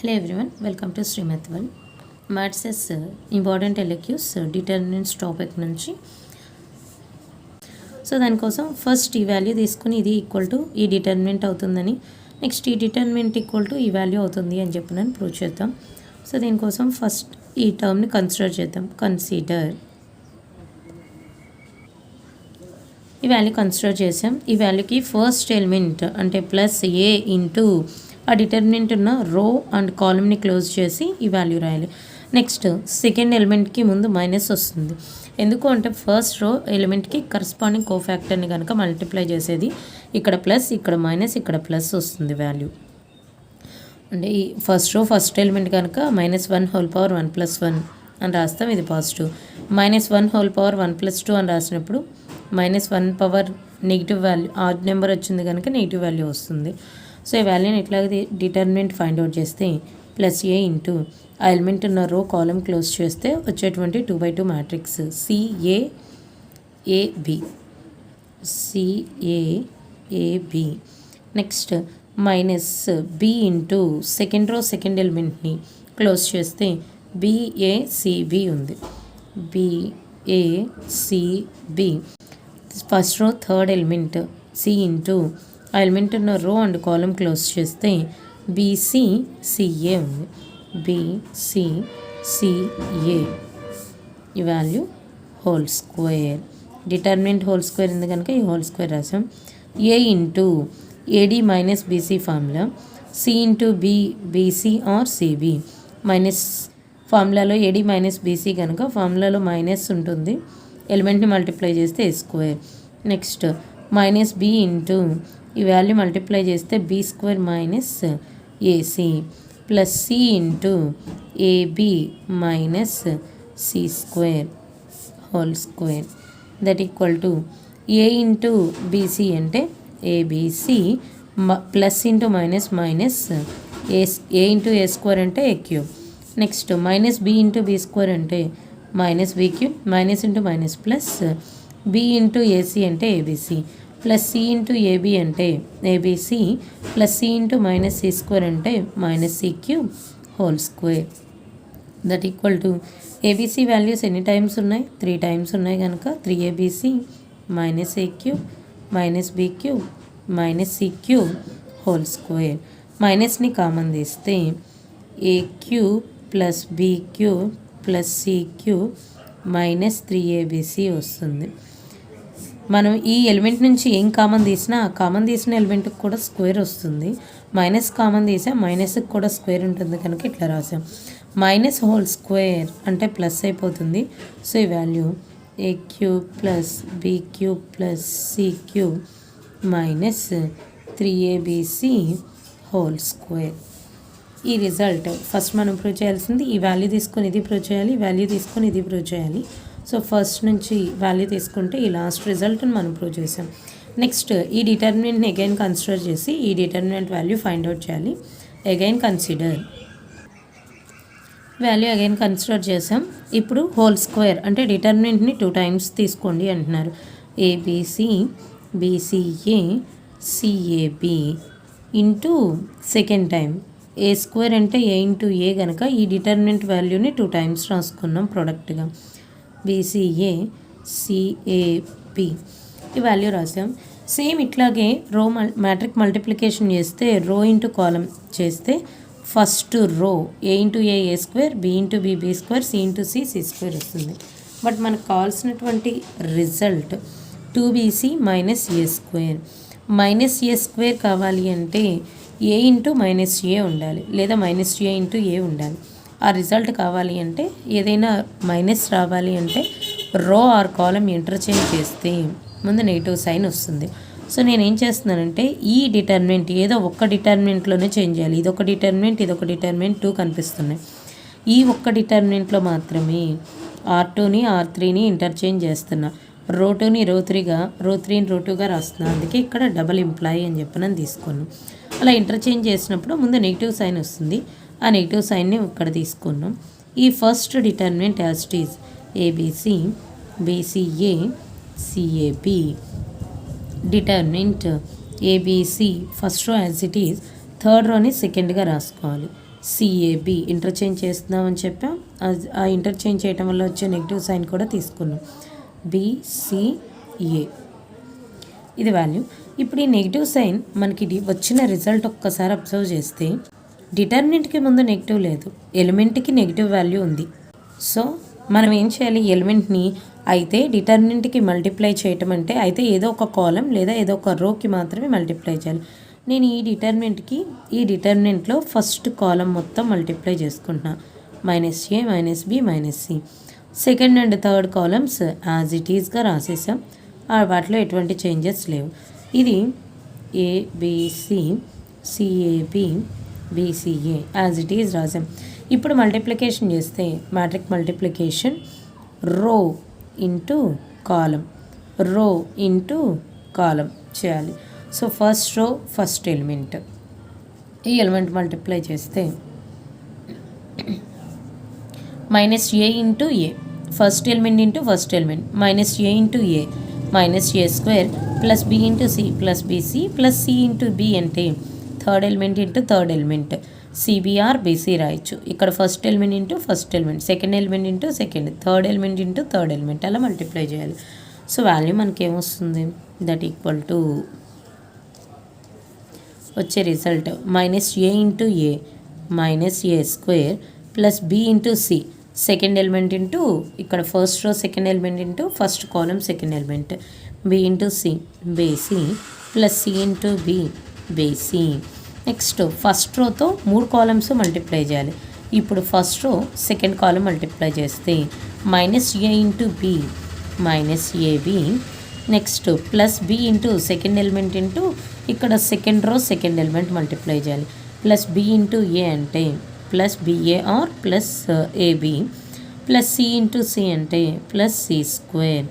Hello everyone, welcome to Srimath World. Maths important ఎలెక్యూస్ determinants topic నుంచి. So దానికోసం first ఈ వాల్యూ తీసుకుని ఇది ఈక్వల్ టు ఈ డిటర్మినెంట్ అవుతుందని, నెక్స్ట్ ఈ డిటర్మినెంట్ ఈక్వల్ టు ఈ వాల్యూ అవుతుంది అని చెప్పి నేను ప్రూవ్ చేద్దాం. సో దీనికోసం ఫస్ట్ ఈ టర్మ్ని కన్సిడర్ చేద్దాం. కన్సిడర్ ఈ వాల్యూ కన్సిడర్ చేసాం. ఈ వాల్యూకి ఫస్ట్ ఎలిమెంట్ అంటే ప్లస్ ఏ ఇంటూ ఆ డిటర్మినెంట్ ఉన్న రో అండ్ కాలమ్ని క్లోజ్ చేసి ఈ వాల్యూ రాయాలి. నెక్స్ట్ సెకండ్ ఎలిమెంట్కి ముందు మైనస్ వస్తుంది. ఎందుకు అంటే ఫస్ట్ రో ఎలిమెంట్కి కరస్పాండింగ్ కోఫ్యాక్టర్ని కనుక మల్టిప్లై చేసేది. ఇక్కడ ప్లస్, ఇక్కడ మైనస్, ఇక్కడ ప్లస్ వస్తుంది వాల్యూ. అంటే ఈ ఫస్ట్ రో ఫస్ట్ ఎలిమెంట్ కనుక -1 హోల్ పవర్ 1 + 1 అని రాస్తాం, ఇది పాజిటివ్. -1 హోల్ పవర్ 1 + 2 అని రాసినప్పుడు -1 power negative value, odd number వచ్చింది కనుక నెగిటివ్ వాల్యూ వస్తుంది. సో ఈ వాల్యూని ఎట్లాగే డిటర్మినెంట్ ఫైండ్ అవుట్ చేస్తే ప్లస్ ఏ ఇంటూ ఆ ఎలిమెంట్ ఉన్న రో కాలం క్లోజ్ చేస్తే వచ్చేటువంటి 2/2 matrix CAAB. Next minus B into second row second ఎలిమెంట్ని క్లోజ్ చేస్తే BACB ఉంది. BACB. First row third element C into ఆ ఎలిమెంట్ ఉన్న రో అండ్ కాలం క్లోజ్ చేస్తే BCCA ఉంది. BCCA. ఈ value whole square. Determinant whole square ఉంది కనుక ఈ హోల్ స్క్వేర్ రాసాం. A into AD minus BC formula, C into BC or CB. Minus ఫార్ములాలో AD మైనస్ BC కనుక ఫార్ములాలో మైనస్ ఉంటుంది, ఎలిమెంట్ని మల్టిప్లై చేస్తే A square. Next minus B into ఈ వాల్యూ మల్టిప్లై చేస్తే B² minus AC plus C into AB minus C² whole square that equal to A into BC అంటే ABC plus into minus minus A into A² అంటే A³ next minus B into B² అంటే minus B³ minus into minus plus B into AC అంటే ABC plus C into AB అంటే ABC plus C into minus C² అంటే minus C³ whole square that equal to ABC values ఎన్ని times ఉన్నాయి? 3 times ఉన్నాయి కనుక 3ABC minus A³ minus B³ minus C³ whole square. మైనస్ని common తీస్తే A³ plus B³ plus C³ minus 3ABC వస్తుంది. మనం ఈ ఎలిమెంట్ నుంచి ఏం కామన్ తీసినా ఆ కామన్ తీసిన ఎలిమెంట్కి కూడా స్క్వేర్ వస్తుంది. మైనస్ కామన్ తీసా మైనస్కి కూడా స్క్వేర్ ఉంటుంది కనుక ఇట్లా రాసాం. మైనస్ హోల్ స్క్వేర్ అంటే ప్లస్ అయిపోతుంది. సో ఈ value A³ plus B³ plus C³ minus 3ABC whole square. ఈ రిజల్ట్ ఫస్ట్ మనం ప్రూవ్ చేయాల్సింది ఈ వాల్యూ తీసుకొని ఇది ప్రూవ్ చేయాలి, వాల్యూ తీసుకొని ఇది ప్రూవ్ చేయాలి. సో ఫస్ట్ నుంచి వాల్యూ తీసుకుంటే ఈ లాస్ట్ రిజల్ట్ని మనం ప్రూవ్ చేసాం. నెక్స్ట్ ఈ డిటర్మినెంట్ని అగైన్ కన్సిడర్ చేసి ఈ డిటర్మినెంట్ వాల్యూ ఫైండ్ అవుట్ చేయాలి. Again consider value again consider చేసాం. ఇప్పుడు హోల్ స్క్వేర్ అంటే డిటర్మినెంట్ని 2 టైమ్స్ తీసుకోండి అంటున్నారు. ABC BCA CAB into second time A² అంటే A ఇంటూ A కనుక ఈ డిటర్మినెంట్ వాల్యూని 2 టైమ్స్ రాసుకున్నాం ప్రోడక్ట్గా. BCA CAB ఈ వాల్యూ రాసాం. సేమ్ ఇట్లాగే రో మ్యాట్రిక్ మల్టిప్లికేషన్ చేస్తే రో ఇంటూ కాలం చేస్తే first row A into A A², B into B B² C into C C² వస్తుంది. బట్ మనకు కావాల్సినటువంటి result 2BC minus A² minus A² కావాలి అంటే A ఇంటూ మైనస్ A ఉండాలి, లేదా మైనస్ A ఇంటూ A ఉండాలి. ఆ రిజల్ట్ కావాలి అంటే ఏదైనా మైనస్ రావాలి అంటే రో ఆర్ కాలం ఇంటర్చేంజ్ చేస్తే ముందు నెగిటివ్ సైన్ వస్తుంది. సో నేనేం చేస్తున్నానంటే ఈ డిటర్మినెంట్ ఏదో ఒక్క డిటర్మినెంట్లోనే చేంజ్ చేయాలి. ఇదొక డిటర్మినెంట్, ఇదొక డిటర్మినెంట్ 2 కనిపిస్తున్నాయి. ఈ ఒక్క డిటర్మినెంట్లో మాత్రమే R2ని R3ని ఇంటర్చేంజ్ చేస్తున్నా, రో 2ని రో 3గా, రో 3ని రో 2గా రాస్తున్నా. అందుకే ఇక్కడ డబుల్ ఇంప్లాయ్ అని చెప్పి నేను తీసుకున్నాను. అలా ఇంటర్చేంజ్ చేసినప్పుడు ముందు నెగిటివ్ సైన్ వస్తుంది, ఆ నెగిటివ్ సైన్ని ఇక్కడ తీసుకున్నాం. ఈ first determinant as it is ABC BCA CAB determinant ABC first row as it is, third రోని సెకండ్గా రాసుకోవాలి. సిఏబి ఇంటర్చేంజ్ చేస్తున్నామని చెప్పాం. ఆ ఇంటర్చేంజ్ చేయటం వల్ల వచ్చే నెగిటివ్ సైన్ కూడా తీసుకున్నాం. బిసిఏ ఇది వాల్యూ. ఇప్పుడు ఈ నెగిటివ్ సైన్ మనకి వచ్చిన రిజల్ట్ ఒక్కసారి అబ్జర్వ్ చేస్తే డిటర్మినెంట్కి ముందు నెగిటివ్ లేదు, ఎలిమెంట్కి నెగిటివ్ వాల్యూ ఉంది. సో మనం ఏం చేయాలి, ఎలిమెంట్ని అయితే డిటర్మినెంట్కి మల్టిప్లై చేయటం అంటే అయితే ఏదో ఒక కాలం లేదా ఏదో ఒక రోకి మాత్రమే మల్టిప్లై చేయాలి. నేను ఈ డిటర్మినెంట్లో ఫస్ట్ కాలం మొత్తం మల్టిప్లై చేసుకుంటున్నా. -a -b -c. Second and third columns as it ఈస్గా రాసేసాం, వాటిలో ఎటువంటి చేంజెస్ లేవు. ఇది ABC CAB BCA as it is రాసాం. ఇప్పుడు మల్టిప్లికేషన్ చేస్తే matrix multiplication row into column, row into column చేయాలి. So first row first element, ఈ ఎలిమెంట్ మల్టిప్లై చేస్తే -a into A, first element into first element, -a into A -a² plus b into C plus bc plus c into b అంటే third element into third element, CB or BC రాయొచ్చు. ఇక్కడ first element into first element, second element into second, third element into third element అలా multiply చేయాలి. So value మనకి ఏమొస్తుంది, that equal to వచ్చే result -a into A -a² plus b into C second element into ఇక్కడ first row second element into first column second element, b into C BC plus c into b BC. Next first రోతో 3 columns multiply చేయాలి. ఇప్పుడు first row second column multiply చేస్తే -a into b -ab, next plus b into second element into ఇక్కడ second row second element multiply చేయాలి. Plus b into A అంటే plus BAR plus AB plus C into C అంటే plus C².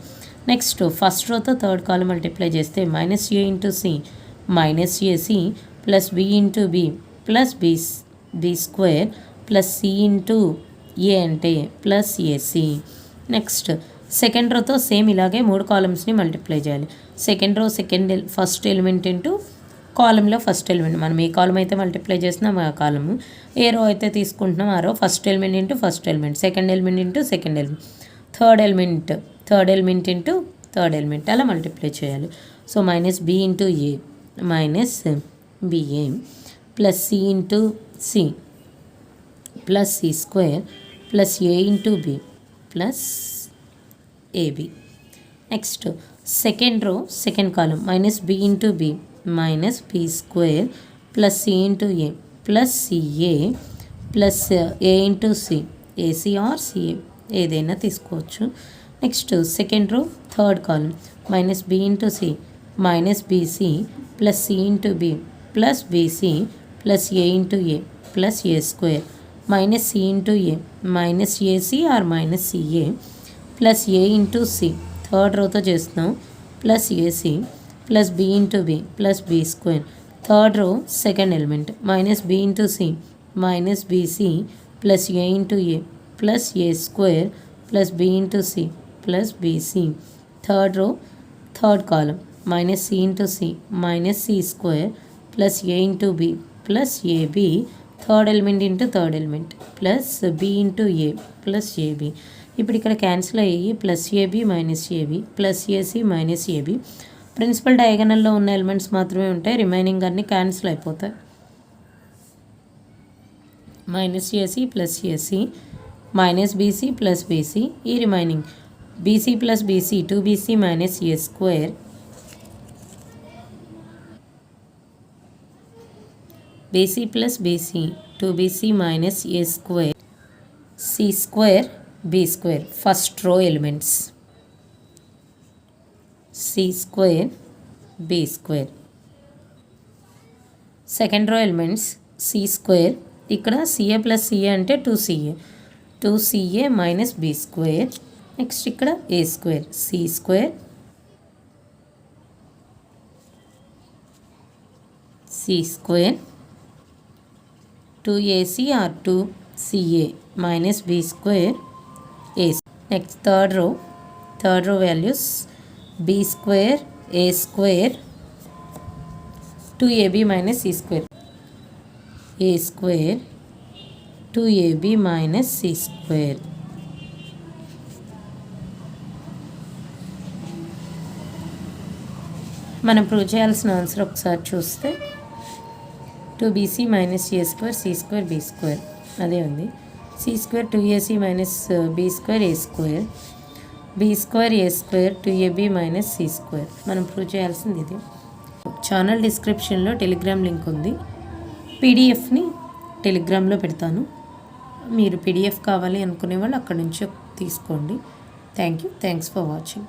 Next first రోతో third column multiply చేస్తే -a into C -ac plus b into b plus b² plus c into A అంటే plus AC. Next second రోతో same ఇలాగే 3 కాలమ్స్ని multiply చేయాలి. Second row first element into కాలంలో first element, మనం ఏ కాలం అయితే multiply చేస్తున్నాం ఆ కాలము, ఏ రో అయితే తీసుకుంటున్నాం ఆ row first element into first element, second element into second element, third element into third element అలా మల్టిప్లై చేయాలి. So -b into A -BA plus c into C plus C² plus a into b plus AB. Next second row second column -b into b -b² plus c into A plus CA plus a into C AC or CA ఏదైనా తీసుకోవచ్చు. Next second row third column -b into C -bc plus c into b plus bc plus a into A plus a² -c into A -ac or -ca plus a into C third రోతో చేస్తున్నాం plus AC plus b into b plus b² third row second element -b into C -bc plus a into A plus a² plus b into C plus bc third row third column -c into C -c² plus a into b plus ab third element into third element plus b into A plus ab. ఇప్పుడు ఇక్కడ cancel అయ్యి plus AB -ab plus AC -ab principal డయాగనల్లో ఉన్న elements మాత్రమే ఉంటాయి, remaining అన్నీ cancel అయిపోతాయి. -AC plus AC -BC plus BC ఈ remaining BC plus BC 2BC -A² BC plus BC 2BC -A² C² B² first row elements C² B² second row elements C² ఇక్కడ CA plus CA అంటే 2CA -B². Next ఇక్కడ A² C² C² 2AC or 2CA -B² A. Next third row values B² A² 2AB -C² A² 2ab minus c square. మనం prove చేయాల్సిన answer ఒకసారి చూస్తే 2bc minus a square c square b square అదే ఉంది. c square 2ac minus b square a square, b square a square 2ab minus c square. మనం prove చేయాల్సింది ఇది. Channel డిస్క్రిప్షన్లో టెలిగ్రామ్ లింక్ ఉంది. పీడిఎఫ్ని టెలిగ్రామ్లో పెడతాను. మీరు పీడిఎఫ్ కావాలి అనుకునే వాళ్ళు అక్కడి నుంచి తీసుకోండి. Thanks for watching.